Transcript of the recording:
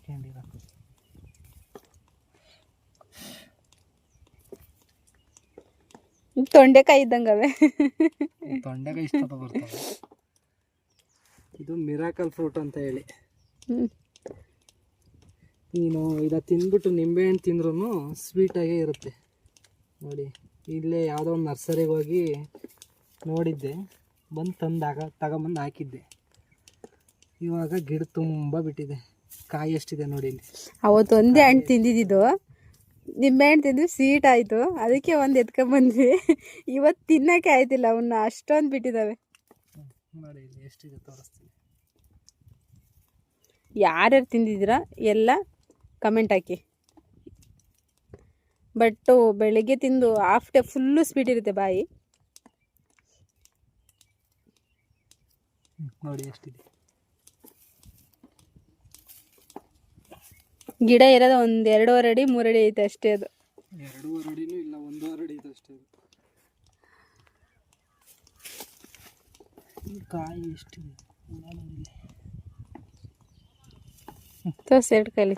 ಹೊಯ್ಕೊಂಡಿರೋದು. ತೊಂಡೆಕಾಯಿ ಇದ್ದಂಗವೆ. ತೊಂಡೆಕಾಯಿ ಇಷ್ಟ ಬರ್ತವೆ. ಇದು ಮಿರಾಕಲ್ ಫ್ರೂಟ್ ಅಂತ ಹೇಳಿ. ನೀನು ಇದು ತಿಂದ್ಬಿಟ್ಟು ನಿಂಬೆಹಣ್ಣು ತಿಂದ್ರೂ ಸ್ವೀಟಾಗೇ ಇರುತ್ತೆ ನೋಡಿ. ಇಲ್ಲೇ ಯಾವುದೋ ಒಂದು ನರ್ಸರಿಗೆ ಹೋಗಿ ನೋಡಿದ್ದೆ, ಬಂದು ತಗೊಂಬಂದು ಹಾಕಿದ್ದೆ. ಇವಾಗ ಗಿಡ ತುಂಬ ಬಿಟ್ಟಿದೆ. ಕಾಯಿ ಎಷ್ಟಿದೆ ನೋಡಿ ಇಲ್ಲಿ. ಅವತ್ತು ಒಂದೇ ಹಣ್ಣು ತಿಂದಿದ್ದು, ನಿಂಬೆಹಣ್ಣು ತಿಂದ್ವಿ, ಸ್ವೀಟ್ ಆಯಿತು, ಅದಕ್ಕೆ ಒಂದು ಎತ್ಕೊಂಡ್ಬಂದ್ವಿ. ಇವತ್ತು ತಿನ್ನೋಕ್ಕೆ ಆಯ್ತಿಲ್ಲ, ಅವನ್ನ ಅಷ್ಟೊಂದು ಬಿಟ್ಟಿದ್ದಾವೆ ನೋಡಿ. ಇಲ್ಲಿ ಎಷ್ಟಿದೆ ತೋರಿಸ್ತೀನಿ. ಯಾರ್ಯಾರು ತಿಂದಿದ್ದೀರಾ ಎಲ್ಲ ಕಮೆಂಟ್ ಹಾಕಿ. ಬಟ್ಟು ಬೆಳಿಗ್ಗೆ ತಿಂದು ಹಾಫ್ ಡೇ ಫುಲ್ಲು ಸ್ವೀಟ್ ಇರುತ್ತೆ ಬಾಯಿ. ನೋಡಿ ಎಷ್ಟಿದೆ. ಗಿಡ ಇರೋದು ಒಂದು 2.5 ಅಡಿ 3 ಅಡಿ ಐತೆ ಅಷ್ಟೇ. ಅದು 2.5 ಅಡಿನೂ ಇಲ್ಲ, 1.5 ಅಡಿ ಇದೆ ಅಷ್ಟೇ. ಕಾಯಿ ಎಷ್ಟಿದೆ ತೋರಿಸಿ 2 ಕೈಲಿ.